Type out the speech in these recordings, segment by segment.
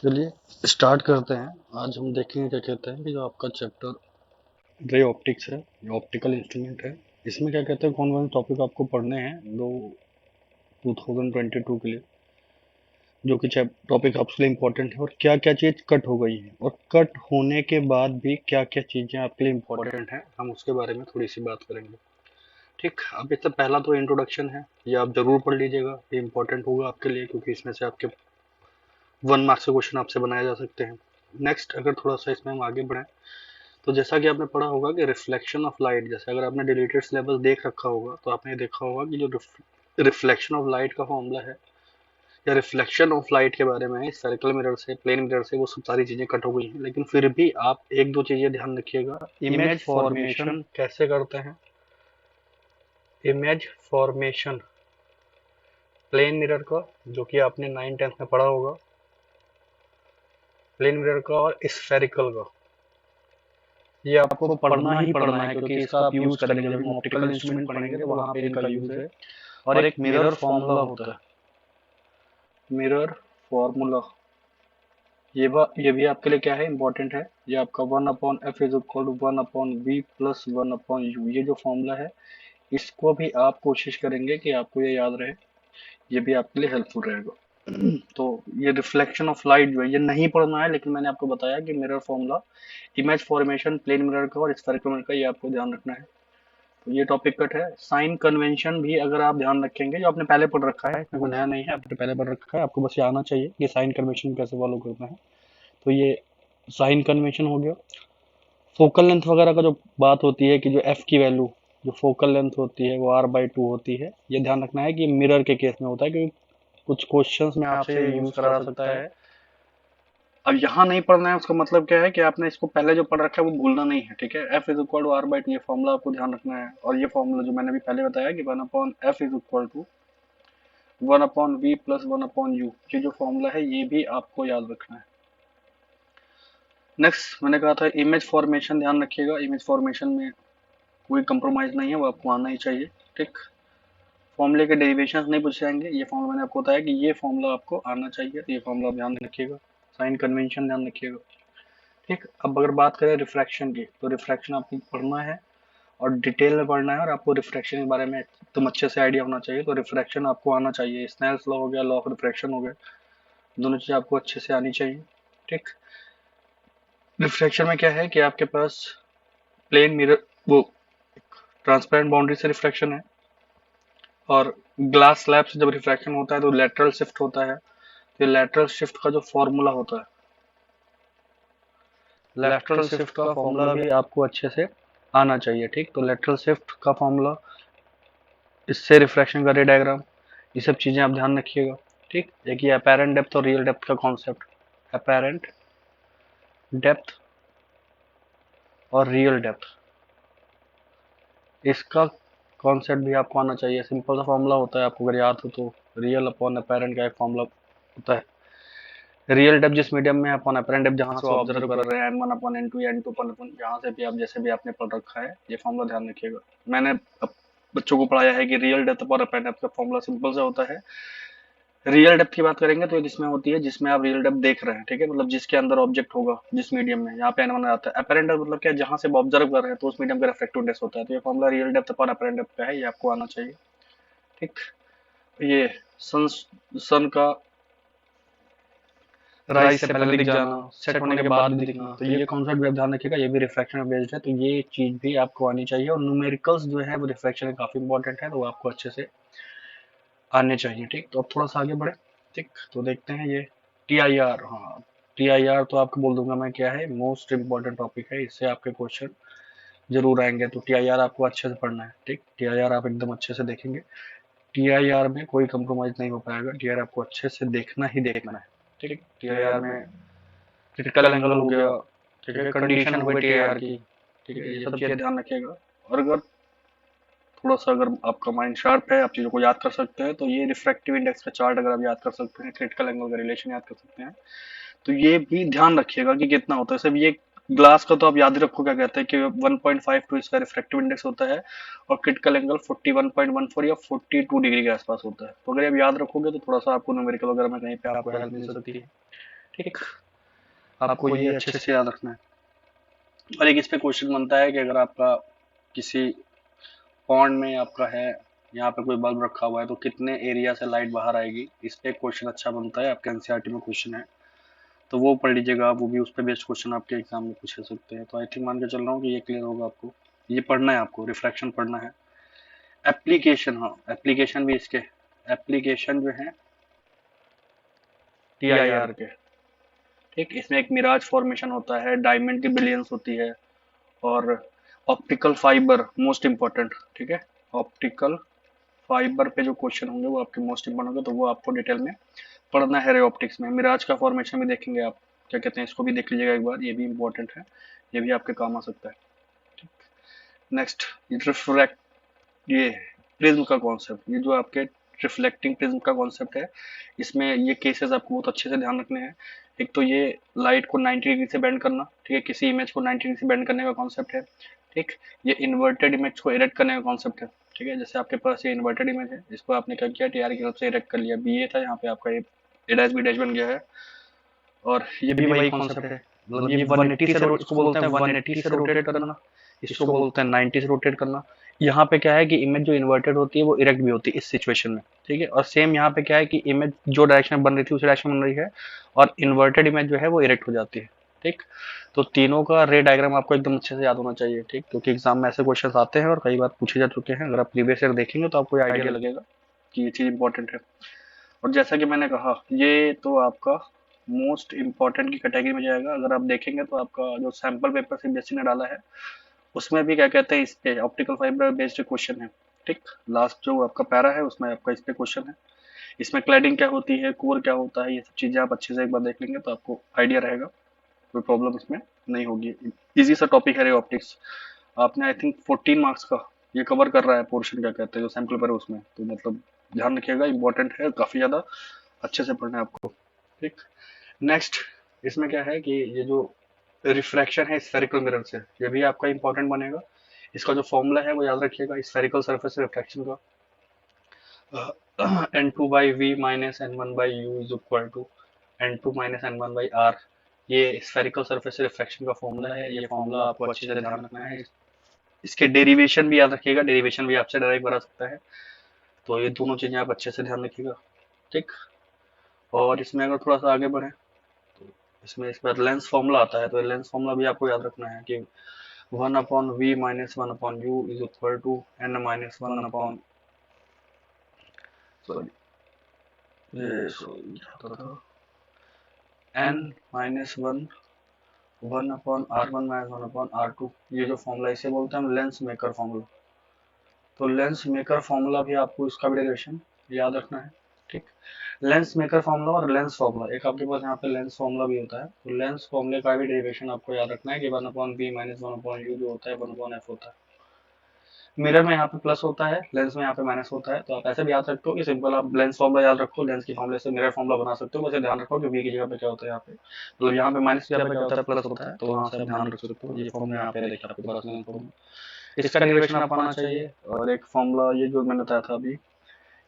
चलिए स्टार्ट करते हैं। आज हम देखेंगे क्या कहते हैं कि जो आपका चैप्टर रे ऑप्टिक्स है, ये ऑप्टिकल इंस्ट्रूमेंट है। इसमें क्या कहते हैं, कौन कौन से टॉपिक आपको पढ़ने हैं दो 2022 के लिए, जो कि टॉपिक आपके लिए इम्पोर्टेंट है, और क्या क्या चीज़ कट हो गई है, और कट होने के बाद भी क्या क्या चीज़ें आपके लिए इम्पोर्टेंट हैं, हम उसके बारे में थोड़ी सी बात करेंगे। ठीक, अब इससे पहला तो इंट्रोडक्शन है, ये आप जरूर पढ़ लीजिएगा, ये इंपॉर्टेंट होगा आपके लिए, क्योंकि इसमें से आपके 1 मार्क्स के क्वेश्चन आपसे बनाए जा सकते हैं। नेक्स्ट, अगर थोड़ा सा इसमें हम आगे बढ़ें, तो जैसा कि आपने पढ़ा होगा कि रिफ्लेक्शन ऑफ लाइट, जैसे अगर आपने डिलीटेड सिलेबस देख रखा होगा तो आपने देखा होगा कि जो रिफ्लेक्शन ऑफ लाइट का फॉर्मूला है, या रिफ्लेक्शन ऑफ लाइट के बारे में सर्कल मिरर से, प्लेन मिरर से, वो सब सारी चीजें कट हो गई हैं। लेकिन फिर भी आप एक दो चीजें ध्यान रखिएगा। इमेज फॉर्मेशन कैसे करते हैं, इमेज फॉर्मेशन प्लेन मिरर का, जो कि आपने 9th 10th में पढ़ा होगा, प्लेन मिरर का और स्फेरिकल का, ये आपको पढ़ना ही पढ़ना है, क्योंकि इसका आप यूज करेंगे जब हम ऑप्टिकल इंस्ट्रूमेंट पढ़ेंगे तो वहां पे इनका यूज है। और एक मिरर फॉर्मूला होता है, मिरर फॉर्मूला, ये भी आपके लिए क्या है, इंपॉर्टेंट है। ये आपका 1/f=1/v+1/u, ये जो फॉर्मूला है, इसको भी आप कोशिश करेंगे कि आपको ये याद रहे, ये भी आपके लिए हेल्पफुल रहेगा। तो ये रिफ्लेक्शन ऑफ लाइट जो है, ये नहीं पढ़ना है, लेकिन मैंने आपको बताया कि mirror formula, image formation plane mirror का और स्फेरिकल मिरर का, ये आपको ध्यान रखना है। तो ये टॉपिक कट है। साइन कन्वेंशन भी अगर आप ध्यान रखेंगे, जो आपने पहले पढ़ रखा है, इसमें कोई नया नहीं है, आपने पहले पढ़ रखा है, आपको बस ये आना चाहिए कि साइन कन्वेंशन कैसे फॉलो करना है। तो ये साइन कन्वेंशन हो गया। फोकल लेंथ वगैरह का जो बात होती है कि जो एफ की वैल्यू, जो फोकल लेंथ होती है वो r/2 होती है, ये ध्यान रखना है कि मिरर के केस में होता है, क्योंकि कुछ क्वेश्चंस में आपसे ये यूज करा सकता है। अब यहाँ नहीं पढ़ना है, उसका मतलब क्या है कि आपने इसको पहले जो पढ़ रखा है वो भूलना नहीं है, ठीक है। F=r/2, ये फॉर्मूला आपको ध्यान रखना है। और ये फॉर्मूला जो मैंने अभी पहले बताया कि 1/f=1/v+1/u, ये जो फॉर्मूला है ये भी आपको याद रखना है। नेक्स्ट, मैंने कहा था इमेज फॉर्मेशन, ध्यान रखिएगा, इमेज फॉर्मेशन में कोई कंप्रोमाइज नहीं है, वो आपको आना ही चाहिए। ठीक, फॉर्मूले के डेरिवेशंस नहीं पूछे जाएंगे, ये फॉर्मूला मैंने आपको बताया कि ये फॉर्मूला आपको आना चाहिए, तो ये फॉर्मूला आप ध्यान रखिएगा। साइन कन्वेंशन ध्यान रखिएगा। ठीक, अब अगर बात करें रिफ्रैक्शन की, तो रिफ्रैक्शन आपको पढ़ना है और डिटेल में पढ़ना है, और आपको रिफ्रैक्शन के बारे में एकदम अच्छे से आइडिया होना चाहिए। तो रिफ्रैक्शन आपको आना चाहिए, स्नेल्स लॉ हो गया, लॉ ऑफ रिफ्रैक्शन हो गया, दोनों चीज़ आपको अच्छे से आनी चाहिए। ठीक, रिफ्रैक्शन में क्या है कि आपके पास प्लेन मिरर, वो ट्रांसपेरेंट बाउंड्री से रिफ्रैक्शन है, और ग्लास स्लैब से जब रिफ्रैक्शन होता है तो लेटरल शिफ्ट होता है। तो लेटरल शिफ्ट का जो फॉर्मूला होता है, लेटरल शिफ्ट का फॉर्मूला भी आपको अच्छे से आना चाहिए। ठीक, तो लेटरल शिफ्ट का फॉर्मूला, इससे रिफ्रैक्शन का रे डायग्राम, ये सब चीजें आप ध्यान रखिएगा। ठीक, एक ये अपेरेंट डेप्थ और रियल डेप्थ का कॉन्सेप्ट, अपेरेंट डेप्थ और रियल डेप्थ, इसका कॉन्सेप्ट भी आपको आना चाहिए। सिंपल सा फॉर्मूला होता है, आपको अगर याद हो तो, रियल अपॉन अपेरेंट का एक फॉर्मूला होता है। रियल डेप्थ जिस मीडियम में अपॉन अपेरेंट डेप्थ जहां से ऑब्जर्व कर रहे हैं, n1/n2 या n2/n, जहां से भी आप जैसे भी आपने पढ़ रखा है, ये फॉर्मूला ध्यान रखिएगा। मैंने बच्चों को पढ़ाया है कि रियल डेप्थ और अपेरेंट डेप्थ का फॉर्मूला सिंपल सा होता है। रियल डेप्थ की बात करेंगे तो जिसमें होती है, जिसमें आप रियल डेप्थ देख रहे हैं, ठीक है, मतलब जिसके अंदर ऑब्जेक्ट होगा, जिस मीडियम में, यहाँ पे n1 आता है। अपेरेंट डेप्थ मतलब क्या, जहां से आप ऑब्जर्व कर रहे हैं तो उस मीडियम का रिफ्रैक्टिव इंडेक्स होता है। तो ये फॉर्मूला रियल डेप्थ और अपेरेंट डेप्थ का है, ये आपको आना चाहिए। ठीक, ये सन सन का राइज से पहले दिख जाना, सेट होने के बाद भी दिखना, तो ये कॉन्सेप्ट भी आप ध्यान रखिएगा, ये भी रिफ्रैक्शन बेस्ड है, तो ये चीज भी आपको आनी चाहिए। और न्यूमेरिकल्स जो है वो रिफ्रैक्शन में काफी इंपॉर्टेंट है, तो वो आपको अच्छे से आने चाहिए। ठीक, तो अब थोड़ा सा आगे बढ़े। ठीक, तो देखते हैं ये TIR। हाँ, TIR तो आपको बोल दूंगा मैं क्या है, मोस्ट इंपॉर्टेंट टॉपिक है, इससे आपके क्वेश्चन जरूर आएंगे, तो TIR आपको अच्छे से पढ़ना है। ठीक, TIR आप एकदम अच्छे से देखेंगे, TIR में कोई कंप्रोमाइज नहीं हो पाएगा, TIR आपको अच्छे से देखना ही देखना है। ठीक, TIR में क्रिटिकल एंगल हो गया, ठीक है, कंडीशन हो गई TIR की, ठीक है, ये सब चीजें ध्यान रखिएगा। और अगर थोड़ा सा अगर आपका माइंड शार्प है, आप चीज़ों को याद कर सकते हैं, तो ये रिफ्रैक्टिव इंडेक्स का चार्ट अगर आप याद कर सकते हैं, क्रिटिकल एंगल का रिलेशन याद कर सकते हैं, तो ये भी ध्यान रखिएगा कि कितना होता है। सिर्फ ये ग्लास का तो आप याद ही रखो, क्या कहते हैं कि 1.52 इसका रिफ्रैक्टिव इंडेक्स होता है, और क्रिटिकल एंगल 41.14 या 42 डिग्री के आसपास होता है। तो अगर आप याद रखोगे तो थोड़ा सा आपको न्यूमेरिकल वगैरह में कहीं पे आपको हेल्प मिल सकती है। ठीक, आपको ये अच्छे से याद रखना है। और एक इस पे क्वेश्चन बनता है कि अगर आपका किसी पॉन्ड में आपका है, यहाँ पे कोई बल्ब रखा हुआ है, तो कितने एरिया से लाइट बाहर आएगी, इस पे क्वेश्चन अच्छा बनता है, आपके एनसीईआरटी में क्वेश्चन है, तो वो पढ़ लीजिएगा आप, वो भी उस पे बेस्ड क्वेश्चन आपके एग्जाम में पूछ सकते हैं। तो आई थिंक मान के चल रहा हूँ कि ये क्लियर होगा आपको। ये पढ़ना है आपको, रिफ्लेक्शन पढ़ना है। एप्लीकेशन, हाँ एप्लीकेशन भी इसके, एप्लीकेशन जो है TIR के, ठीक, इसमें एक मिराज फॉर्मेशन होता है, डायमंड की बिलियंस होती है, और ऑप्टिकल फाइबर मोस्ट इंपॉर्टेंट, ठीक है, ऑप्टिकल फाइबर पे जो क्वेश्चन होंगे वो आपके मोस्ट इंपॉर्टेंट होंगे, तो वो आपको डिटेल में पढ़ना है रे ऑप्टिक्स में। मिराज का फॉर्मेशन भी देखेंगे आप, क्या कहते हैं, इसको भी देख लीजिएगा एक बार, ये भी इंपॉर्टेंट है, ये भी आपके काम आ सकता है। नेक्स्ट, रिफ्रैक्ट, ये प्रिज्म का कॉन्सेप्ट, ये जो आपके रिफ्लेक्टिंग प्रिज्म का कॉन्सेप्ट है, इसमें ये केसेस आपको बहुत अच्छे से ध्यान रखने हैं। एक तो ये लाइट को 90 डिग्री से बेंड करना, ठीक है, किसी इमेज को 90 डिग्री से बेंड करने का कॉन्सेप्ट है। ठीक, ये इन्वर्टेड इमेज को इरेक्ट करने का कॉन्सेप्ट है। ठीक है, जैसे आपके पास ये इन्वर्टेड इमेज है, इसको आपने क्या किया, TR की हेल्प से इरेक्ट कर लिया, BA था, यहाँ पे आपका ए डैश बी डैश बन गया है। और ये भी वही कॉन्सेप्ट है, मतलब ये 180 से इसको बोलते हैं 180 से रोटेट करना, इसको बोलते हैं 90 से रोटेट करना। यहाँ पे क्या है कि इमेज जो इन्वर्टेड होती है वो इरेक्ट भी होती है इस सिचुएशन में, ठीक है। और सेम यहाँ पे क्या है कि इमेज जो डायरेक्शन में बन रही थी उस डायरेक्शन में बन रही है, और इन्वर्टेड इमेज जो है वो इरेक्ट हो जाती है। ठीक, तो तीनों का रे डायग्राम आपको एकदम अच्छे से याद होना चाहिए, ठीक, क्योंकि एग्जाम में ऐसे क्वेश्चन आते हैं और कई बार पूछे जा चुके हैं। अगर आप प्रीवियस ईयर देखेंगे तो आपको आइडिया लगेगा कि ये चीज इंपॉर्टेंट है। और जैसा कि मैंने कहा, ये तो आपका मोस्ट इम्पॉर्टेंट की कैटेगरी में जाएगा। अगर आप देखेंगे तो आपका जो सैंपल पेपर सीबीएसई ने डाला है उसमें भी क्या कहते हैं, इस पे ऑप्टिकल फाइबर बेस्ड क्वेश्चन है। ठीक, लास्ट जो आपका पैरा है उसमें आपका इस पे क्वेश्चन है। इसमें क्लैडिंग क्या होती है, कोर क्या होता है, ये सब चीजें आप अच्छे से एक बार देख लेंगे तो आपको आइडिया रहेगा, कोई प्रॉब्लम इसमें नहीं होगी। इजी सा टॉपिक है रे ऑप्टिक्स। आपने आई थिंक 14 मार्क्स का ये कवर कर रहा है पोर्शन, क्या कहते हैं, जो सैंपल पेपर है उसमें, तो मतलब ध्यान रखिएगा, इंपॉर्टेंट है काफी ज्यादा, अच्छे से पढ़ना है आपको। ठीक, नेक्स्ट, इसमें क्या है कि ये जो रिफ्रैक्शन है स्फेरिकल मिरर से, ये भी आपका इंपॉर्टेंट बनेगा। इसका जो फॉर्मूला है वो याद रखिएगा, स्फेरिकल सरफेस रिफ्रैक्शन का, n2/v minus n1/u is equal to n2 minus n1/r। ये स्फेरिकल सरफेस रिफ्रैक्शन का फॉर्मूला है, ये फॉर्मूला आपको अच्छे से ध्यान रखना है। इसके डेरिवेशन भी याद रखिएगा, डेरिवेशन भी आपसे डायरेक्ट बना सकता है, तो ये दोनों चीजें आप अच्छे से ध्यान रखिएगा। ठीक, और इसमें अगर थोड़ा सा आगे बढ़े, इसमें इस पर लेंस फॉर्मूला आता है, तो लेंस फॉर्मूला भी आपको याद रखना है कि 1/v minus 1/u is equal to n minus 1 sorry n minus 1/r1 minus 1/r2, ये जो फॉर्मूला इसे बोलते हैं हम लेंस मेकर फॉर्मूला। तो लेंस मेकर फॉर्मूला भी आपको, इसका भी डेरिवेशन याद रखना है। ठीक, लेंस मेकर फॉर्मूला और लेंस फॉर्मूला, एक आपके पास यहाँ पे लेंस फॉर्मूला भी होता है, तो लेंस फॉर्मूले का भी डेरिवेशन आपको याद रखना है कि 1/b माइनस 1/u जो होता है 1/f होता है। मिरर में यहाँ पे प्लस होता है, लेंस में यहाँ पे माइनस होता है, तो आप ऐसे भी याद रखते हो कि सिंपल आप लेंस फॉर्मूला याद रखो, लेंस की फॉर्मूले से मिरर फॉर्मूला बना सकते हो, बस ध्यान रखो कि v की जगह पे क्या होता है, यहाँ पे मतलब यहाँ पे माइनस की जगह पे क्या होता है, प्लस होता है, तो वहाँ से आप ध्यान रख सकते हो। ये फॉर्मूला यहाँ पे देखिए आपके पास लेंस फॉर्मूला, इसका डेरिवेशन आप आना चाहिए। और एक फॉर्मूला ये जो मैंने बताया था अभी,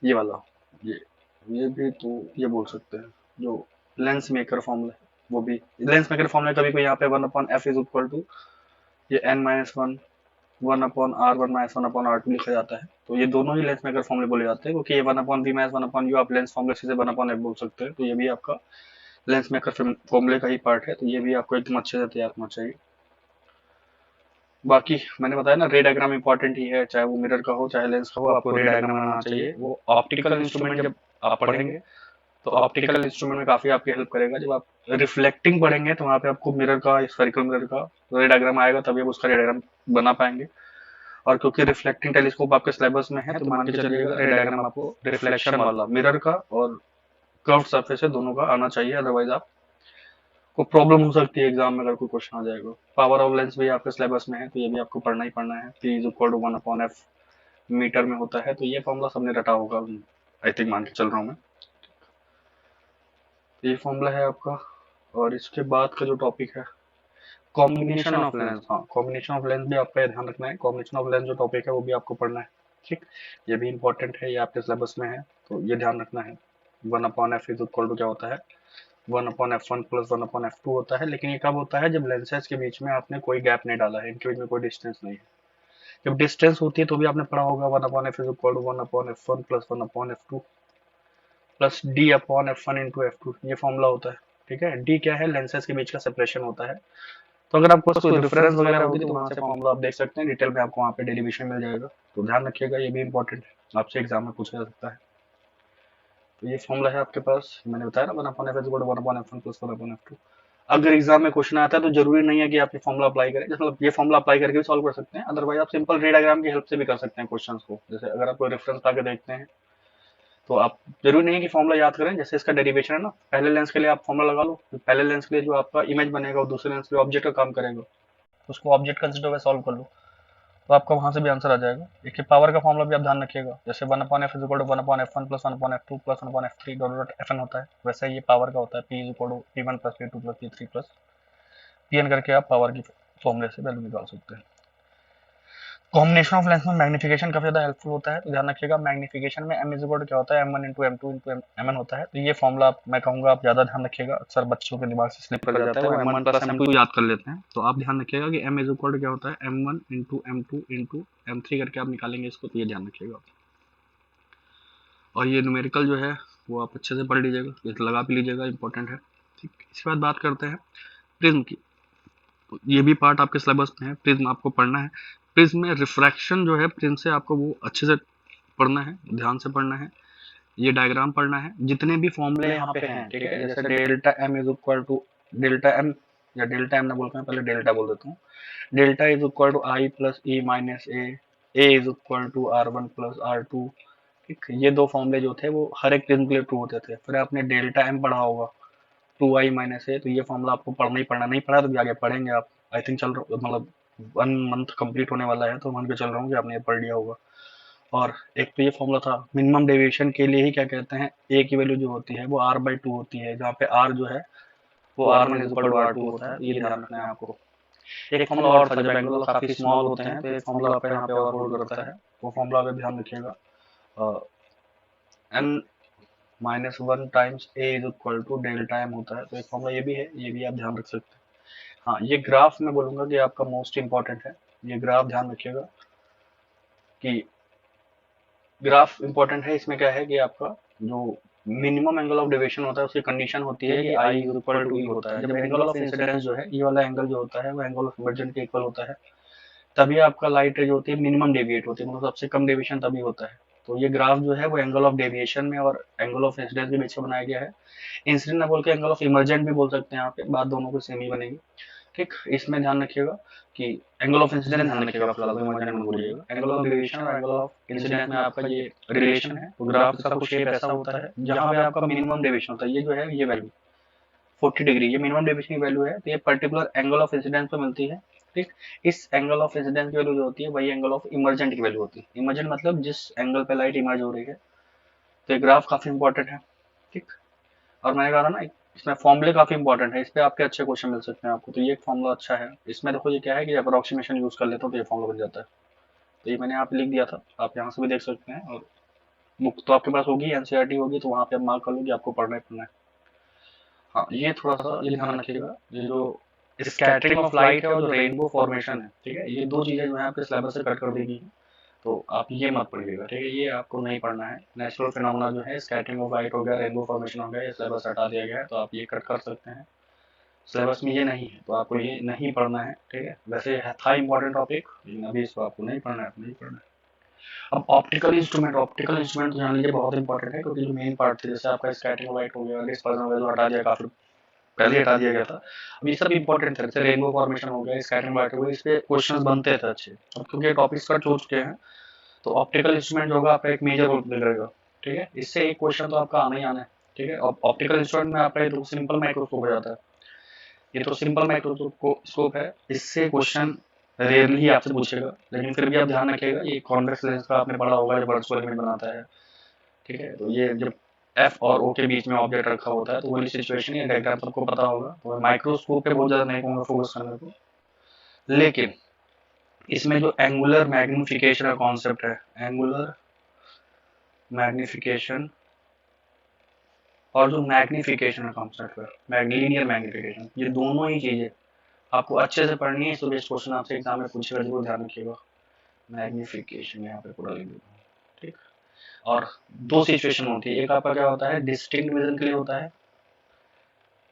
ये वाला, ये ये भी तो ये बोल सकते हैं जो लेंस मेकर फॉर्मूला है, वो भी लेंस मेकर फॉर्मूला कभी कोई यहाँ पे 1/f इज इक्वल टू ये n-1 1/r1 माइनस 1/r2 लिखा जाता है, तो ये दोनों ही लेंस मेकर फॉर्मूले बोले जाते हैं, क्योंकि ये 1/v माइनस 1/u आप लेंस फॉर्मूले से 1/f बोल सकते हैं, तो ये भी आपका लेंस मेकर फॉर्मूले का ही पार्ट है, तो ये भी आपको एकदम अच्छे से तैयार होना चाहिए। बाकी मैंने बताया ना, रे डायग्राम इंपॉर्टेंट ही है, चाहे वो मिरर का हो चाहे लेंस का हो, आपको रे डायग्राम आना चाहिए। वो ऑप्टिकल इंस्ट्रूमेंट जब आप पढ़ेंगे तो ऑप्टिकल इंस्ट्रूमेंट में काफी आपकी हेल्प करेगा। जब आप रिफ्लेक्टिंग पढ़ेंगे तो वहाँ पे आपको मिरर का, स्फेरिकल मिरर का रे डायग्राम आएगा, तभी आप उसका रे डायग्राम बना पाएंगे। और क्योंकि रिफ्लेक्टिंग टेलीस्कोप आपके सिलेबस में है, तो मान के चलिएगा रे डायग्राम आपको रिफ्लेक्शन वाला मिरर का और कर्व्ड सरफेस है दोनों का आना चाहिए, अदरवाइज आप को प्रॉब्लम हो सकती है एग्जाम में अगर कोई क्वेश्चन आ जाएगा। पावर ऑफ लेंस भी आपके सिलेबस में है, तो ये भी आपको पढ़ना ही पढ़ना है। P is equal to 1/f metre में होता है, तो ये फॉर्मूला सबने रटा होगा, आई थिंक मान के चल रहा हूँ मैं। ये फॉर्मूला है आपका। और इसके बाद का जो टॉपिक है कॉम्बिनेशन ऑफ लेंस, हाँ कॉम्बिनेशन ऑफ लेंस भी आपका ध्यान रखना है। कॉम्बिनेशन ऑफ लेंस जो टॉपिक है वो भी आपको पढ़ना है। ठीक, ये भी इंपॉर्टेंट है, ये आपके सिलेबस में है, तो ये ध्यान रखना है 1/f इज इक्वल टू क्या होता है 1/f1 प्लस 1/f2 होता है, लेकिन ये कब होता है, जब लेंसेज के बीच में आपने कोई गैप नहीं डाला है, इनके बीच में कोई डिस्टेंस नहीं है। जब डिस्टेंस होती है तो भी आपने पढ़ा होगा 1/f is equal to 1/f1 plus 1/f2 plus d/f1 into f2, ये फॉर्मूला होता है। ठीक है, d क्या है, लेंसेज के बीच का सेपरेशन होता है। तो अगर आपको कोई रेफरेंस वगैरह होगी तो वहां से फॉर्मूला आप देख सकते हैं, डिटेल में आपको वहाँ पे डेरिवेशन मिल जाएगा। तो ध्यान रखिएगा, ये भी इंपॉर्टेंट है, आपसे एग्जाम में पूछा जा सकता है। तो ये फॉर्मूला है आपके पास, मैंने बताया ना 1/f is equal to 1/f1 plus 1/f2। अगर एग्जाम में क्वेश्चन आता है तो जरूरी नहीं है कि आप ये फॉर्मूला अप्लाई करें, मतलब ये फॉर्मूला अप्लाई करके भी सॉल्व कर सकते हैं, अदरवाइज आप सिंपल रे डायग्राम की हेल्प से भी कर सकते हैं क्वेश्चंस को। जैसे अगर आप कोई रेफरेंस ला के देखते हैं तो आप जरूरी नहीं है कि फॉर्मूला याद करें। जैसे इसका डेरिवेशन है ना, पहले लेंस के लिए आप फॉर्मूला लगा लो, पहले लेंस के लिए जो आपका इमेज बनेगा वो दूसरे लेंस के लिए ऑब्जेक्ट का काम करेगा, उसको ऑब्जेक्ट कंसिडर में सॉल्व कर लो, तो आपका वहां से भी आंसर आ जाएगा। एक पावर का फॉर्मूला भी आप ध्यान रखिएगा, जैसे 1/f is equal to 1/f1 plus 1/f2 plus 1/f3 dot dot fn होता है, वैसे ये पावर का होता है p is equal to p1 plus p2 plus p3 plus pn करके आप पावर की फॉर्मूले से वैल्यू निकाल सकते हैं। कॉम्बिनेशन ऑफ लेंस में मैग्निफिकेशन काफी ज्यादा हेल्पफुल होता है, तो ध्यान रखिएगा मैग्निफिकेशन में m इज इक्वल टू क्या होता है, m1 into m2 into mn होता है। तो ये फॉर्मूला मैं कहूंगा आप ज्यादा ध्यान रखिएगा, अक्सर बच्चों के दिमाग से स्लिप कर जाता है, वो m1 प्लस m2 याद कर लेते हैं। तो आप ध्यान रखिएगा कि m इज इक्वल टू क्या होता है, m1 into m2 into m3 करके आप निकालेंगे इसको, तो ये ध्यान रखिएगा। और ये न्यूमेरिकल जो है वो आप अच्छे से पढ़ लीजिएगा, ये लगा भी लीजिएगा, इंपॉर्टेंट है। ठीक, इसके बाद बात करते हैं प्रिज्म की। तो ये भी पार्ट आपके सिलेबस में है, प्रिज्म आपको पढ़ना है। प्रिज्म में रिफ्रैक्शन जो है प्रिज्म से आपको वो अच्छे से पढ़ना है, ध्यान से पढ़ना है, ये डायग्राम पढ़ना है, जितने भी फॉर्मूले यहाँ पे हैं। ठीक है, जैसे delta M is equal to delta M, या डेल्टा एम ना बोलते हैं, पहले डेल्टा बोल देता हूँ। Delta is equal to I plus E minus A is equal to R1 plus R2। ठीक, ये दो फॉर्मूले जो थे वो हर एक प्रिज्म के लिए ट्रू होते थे। फिर आपने डेल्टा एम पढ़ा होगा, 2i माइनस ए, तो ये फॉर्मूला आपको पढ़ना ही पढ़ना, नहीं पढ़ा तो भी आगे पढ़ेंगे आप। आई थिंक चल रहा, मतलब 1 मंथ कंप्लीट होने वाला है, तो मान के चल रहा हूँ कि आपने ये पढ़ लिया होगा। और एक तो ये फॉर्मूला था मिनिमम डेविएशन के लिए ही, क्या कहते हैं, ए की वैल्यू जो होती है वो r/2 होती है, जहाँ पे r जो है वो R1 is equal to R2 होता है, ये ध्यान रखना है आपको। एक फॉर्मूला और था, जब एंगल काफी स्मॉल होते हैं तो एक फॉर्मूला आपका यहाँ पे और होल्ड करता है, वो फॉर्मूला पे ध्यान रखिएगा, n minus 1 times A is equal to delta M होता है। तो एक फॉर्मूला ये भी है, ये भी आप ध्यान रख सकते हैं। हाँ, ये ग्राफ मैं बोलूंगा कि आपका मोस्ट इंपॉर्टेंट है, ये ग्राफ ध्यान रखिएगा कि ग्राफ इंपॉर्टेंट है। इसमें क्या है कि आपका जो मिनिमम एंगल ऑफ डेविएशन होता है उसकी कंडीशन होती है कि आई इज इक्वल टू ई होता है। जब एंगल ऑफ इंसिडेंस जो है, ये वाला एंगल जो होता है वो एंगल ऑफ इमर्जन के इक्वल होता है, तभी आपका लाइट रे जो होती है मिनिमम डेविएट होती है, मतलब सबसे कम डेविएशन तभी होता है। तो ये ग्राफ जो है वो एंगल ऑफ डेविएशन में और एंगल ऑफ इंसिडेंस के बीच में बनाया गया है। इंसिडेंट ना बोल के एंगल ऑफ इमर्जेंट भी बोल सकते हैं यहाँ पे, बात दोनों को सेम ही बनेगी। ठीक, इसमें ध्यान रखिएगा कि एंगल ऑफ इंसिडेंस ध्यान रखिएगा, फिलहाल इमर्जेंट मत भूलिएगा। एंगल ऑफ डेविएशन और एंगल ऑफ इंसिडेंस में आपका ये रिलेशन है। तो ग्राफ इसका कुछ शेप ऐसा होता है जहां पे आपका मिनिमम डेविएशन होता है, ये जो है ये वैल्यू 40 डिग्री, ये मिनिमम डेविएशन की वैल्यू है, तो ये पर्टिकुलर एंगल ऑफ इंसिडेंस पे मिलती है। ठीक, इस एंगल ऑफ इंसिडेंस की वैल्यू जो होती है वही एंगल ऑफ इमर्जेंट की वैल्यू होती है। इमर्जेंट मतलब जिस एंगल पे लाइट इमर्ज हो रही है। तो ये ग्राफ काफी इंपॉर्टेंट है। ठीक, और मैंने कहा ना इसमें फॉर्मूले काफी इंपॉर्टेंट है, इस पे आपके अच्छे क्वेश्चन मिल सकते हैं आपको। तो ये एक फॉर्मूला अच्छा है, इसमें देखो ये क्या है कि अप्रोक्सीमेशन यूज कर लेते हो तो ये फॉर्मूला बन जाता है। तो ये मैंने यहाँ पे लिख दिया था, आप यहाँ से भी देख सकते हैं, और बुक तो आपके पास होगी, एनसीईआरटी होगी, तो वहाँ पे आप मार्क कर लो कि आपको पढ़ना ही पढ़ना है। हाँ, ये थोड़ा सा ये ध्यान रखिएगा, ये जो स्कैटरिंग ऑफ लाइट है और जो रेनबो फॉर्मेशन है, ठीक है, ये दो चीजें जो है आपके सिलेबस से कट कर दी गई हैं। तो आप ये मत पढ़िएगा, ठीक है, ये आपको नहीं पढ़ना है। नेचुरल फिनोमेना जो है स्कैटरिंग ऑफ लाइट हो गया, रेनबो फॉर्मेशन हो गया, ये सिलेबस हटा दिया गया है, तो आप ये कट कर सकते हैं। सिलेबस में ये नहीं है तो आपको ये नहीं पढ़ना है। ठीक है, वैसे था इंपॉर्टेंट टॉपिक, लेकिन अभी इसको आपको नहीं पढ़ना है, नहीं पढ़ना है। अब ऑप्टिकल इंस्ट्रूमेंट जान लीजिए, बहुत इंपॉर्टेंट है, क्योंकि जो मेन पार्ट थे, जैसे आपका स्कैटरिंग लाइट हो गया, डिस्पर्जन हो गया, जो हटा दिया, काफी पहले हटा दिया गया था। अब ये सब इंपॉर्टेंट थे, जैसे रेनबो फॉर्मेशन हो गया, स्कैटरिंग लाइट हो गया, इस पे क्वेश्चंस बनते थे अच्छे। अब क्योंकि टॉपिक्स कट हो चुके हैं, तो ऑप्टिकल इंस्ट्रूमेंट जो होगा आपका एक मेजर रोल प्ले करेगा। ठीक है, इससे एक क्वेश्चन तो आपका आना ही आना है। ठीक है, अब ऑप्टिकल इंस्ट्रूमेंट में आपका तो सिंपल माइक्रोस्कोप हो जाता है, ये तो सिंपल माइक्रोस्कोप है, इससे क्वेश्चन रेयरली ही आपसे पूछेगा, लेकिन फिर भी आप ध्यान रखिएगा, ये कॉन्वेक्स लेंस का आपने पढ़ा होगा जब अर्थ को एलिमेंट बनाता है। ठीक है, तो ये जब एफ और ओ के बीच में ऑब्जेक्ट रखा होता है तो वाली सिचुएशन या डायग्राम सबको पता होगा, तो माइक्रोस्कोप पे बहुत ज्यादा नहीं कहूंगा फोकस करने को, लेकिन इसमें जो एंगुलर मैग्निफिकेशन का कॉन्सेप्ट है, एंगुलर मैग्निफिकेशन और जो मैग्निफिकेशन कॉन्सेप्ट है, लीनियर मैग्निफिकेशन, ये दोनों ही चीजें आपको अच्छे से पढ़नी है। इस बेस्ड क्वेश्चन आपसे एग्जाम में पूछेगा, जरूर ध्यान रखिएगा। मैग्निफिकेशन यहाँ पे पूरा लिख देता हूँ, ठीक। और दो सिचुएशन होती है, एक आपका क्या होता है, डिस्टिंक्ट विजन के लिए होता है,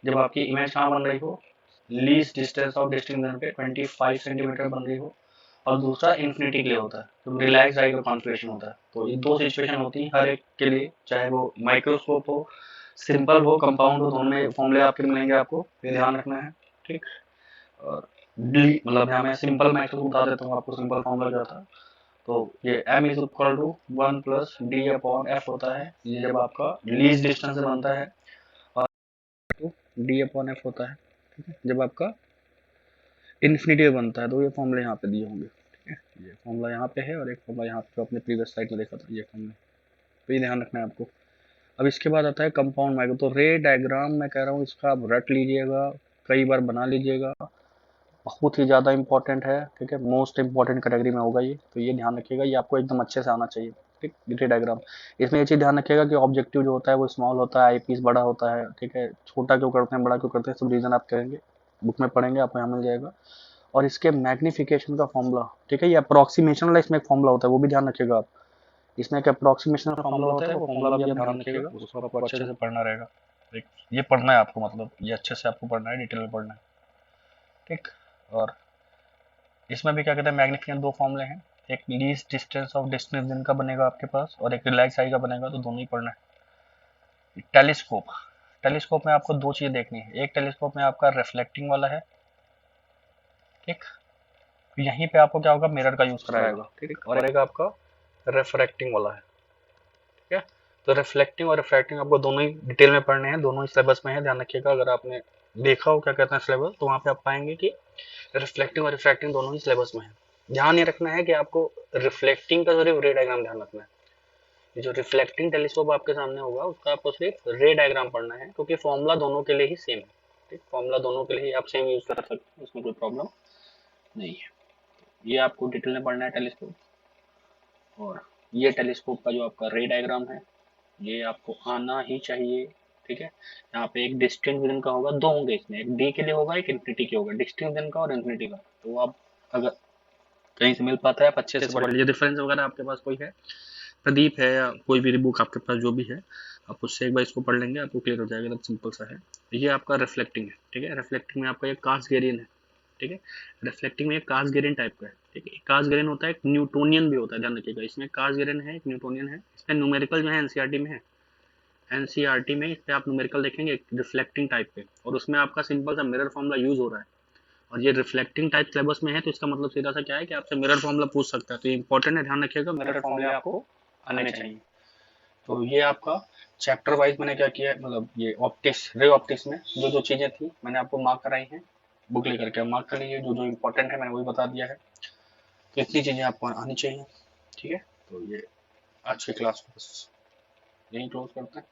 जब आपकी इमेज कहाँ बन रही हो, least distance of distinct vision पे 25 सेंटीमीटर बन रही हो, और दूसरा इन्फिनिटी के लिए होता है, तो रिलैक्स आई का कॉन्फ़िगरेशन होता है। तो ये दो सिचुएशन होती हैं हर एक के लिए, चाहे वो माइक्रोस्कोप हो, सिंपल हो, कंपाउंड हो, दोनों में फॉर्मूले आपके मिलेंगे, आपको ये ध्यान रखना है, ठीक। और मतलब यहाँ मैं सिंपल माइक्रोस्कोप बता देता हूँ आपको, सिंपल फॉर्मूला क्या था। तो ये m is equal to 1 plus D upon F होता है, ये जब आपका लीस्ट डिस्टेंस से बनता है, और डी अपॉन एफ होता है, ठीक है, जब आपका इन्फिनिटी बनता है। तो ये फॉर्मूले यहाँ पे दिए होंगे, ठीक है, ये फॉर्मूला यहाँ पे है और एक फॉर्मूला यहाँ पे अपने प्रीवियस स्लाइड में देखा था, ये फॉर्मूला, तो ये ध्यान रखना है आपको। अब इसके बाद आता है कंपाउंड माइक्रो। तो रे डायग्राम मैं कह रहा हूँ, इसका आप रट लीजिएगा, कई बार बना लीजिएगा, बहुत ही ज़्यादा इंपॉर्टेंट है, ठीक है, मोस्ट इंपॉर्टेंट कैटेगरी में होगा ये, तो ये ध्यान रखिएगा, ये आपको एकदम अच्छे से आना चाहिए, ठीक। रे डायग्राम, इसमें ये चीज़ ध्यान रखिएगा कि ऑब्जेक्टिव जो होता है वो स्मॉल होता है, आई पीस बड़ा होता है, ठीक है, छोटा क्यों करते हैं, बड़ा क्यों करते हैं, सब रीज़न आप करेंगे, बुक में पढ़ेंगे, आपको यहाँ मिल जाएगा। और इसके मैग्निफिकेशन का फॉर्मूला, ठीक है, ये अप्रोक्सीमेशन वाला इसमें एक फॉर्मूला होता है, वो भी ध्यान रखिएगा आप। इसमें एक अप्रोक्सीमेशन का फॉर्मूला होता है, वो फॉर्मूला भी आप ध्यान रखिएगा, उसको आपको अच्छे से पढ़ना रहेगा, ठीक। ये पढ़ना है आपको, मतलब ये अच्छे से आपको पढ़ना है, डिटेल में पढ़ना है, ठीक। और इसमें भी क्या कहते हैं, मैग्निफिकेशन दो फॉर्मूले हैं, एक लीस्ट डिस्टेंस ऑफ डिस्टेंस का बनेगा आपके पास, और एक रिलैक्स आई का बनेगा, तो दोनों ही पढ़ना है। टेलीस्कोप, टेलीस्कोप में आपको दो चीज़ें देखनी है, एक टेलीस्कोप में आपका रिफ्लेक्टिंग वाला है, ठीक, यहीं पे आपको क्या होगा, मिरर का यूज कराएगा, ठीक, और एक आपका रिफ्रैक्टिंग वाला है, ठीक है। तो रिफ्लेक्टिंग और रिफ्रैक्टिंग आपको दोनों ही डिटेल में पढ़ने हैं, दोनों ही सिलेबस में है, ध्यान रखिएगा। अगर आपने देखा हो क्या कहते हैं सिलेबस, तो वहाँ पे आप पाएंगे कि रिफ्लेक्टिंग और रिफ्रैक्टिंग दोनों ही सिलेबस में है। ध्यान ये रखना है कि आपको रिफ्लेक्टिंग का सिर्फ रे डायग्राम ध्यान रखना है, ये जो रिफ्लेक्टिंग टेलीस्कोप आपके सामने होगा उसका आपको सिर्फ रे डायग्राम पढ़ना है, क्योंकि फॉर्मूला दोनों के लिए ही सेम है, ठीक, फॉर्मूला दोनों के लिए आप सेम यूज कर सकते हैं, उसमें कोई प्रॉब्लम नहीं है। ये आपको डिटेल में पढ़ना है टेलीस्कोप। और ये टेलीस्कोप का जो आपका रे डायग्राम है, ये आपको आना ही चाहिए, ठीक है। यहाँ पे एक डिस्टिंक्ट विजन का होगा, दो होंगे इसमें, एक डी के लिए होगा, एक इन्फिनिटी के होगा, डिस्टिंक्ट विजन का और इन्फिनिटी का। तो आप अगर कहीं से मिल पाता है आप अच्छे से पढ़ लीजिए, रेफरेंस वगैरह आपके पास कोई है, प्रदीप है या कोई भी बुक आपके पास जो भी है, आप उससे एक बार इसको पढ़ लेंगे, आपको क्लियर हो जाएगा, एकदम सिंपल सा है। ये आपका रिफ्लेक्टिंग है, ठीक है, रिफ्लेक्टिंग में आपका एक कास्ट गेरियन है, ठीक है, रिफ्लेक्टिंग में एक कास्ट गेरियन टाइप का है, ठीक है, कास्ट गेरियन होता है, एक न्यूटोनियन भी होता है, ध्यान रखिएगा, इसमें कास्ट गेरियन है, एक न्यूटोनियन है। इसमें न्यूमेरिकल जो है एनसीईआरटी में है, एनसीईआरटी में इस पे आप न्यूमेरिकल देखेंगे रिफ्लेक्टिंग टाइप पे, और उसमें आपका सिंपल सा मिरर फॉर्मूला यूज हो रहा है, और ये रिफ्लेक्टिंग टाइप सिलेबस में है, तो इसका मतलब सीधा सा क्या है कि आपसे मिरर फॉर्मूला पूछ सकता है, तो ये इंपॉर्टेंट है, ध्यान रखिएगा, मिरर फॉर्मूले आपको आने चाहिए। तो ये आपका चैप्टर वाइज मैंने क्या किया है, मतलब ये ऑप्टिक्स, रे ऑप्टिक्स में जो जो चीज़ें थी मैंने आपको मार्क कराई हैं, बुक लेकर के मार्क कर लीजिए, जो जो इंपॉर्टेंट है मैंने वही बता दिया है, तो इतनी चीज़ें आपको आनी चाहिए, ठीक है। तो ये आज की क्लास को बस यहीं क्लोज करते हैं।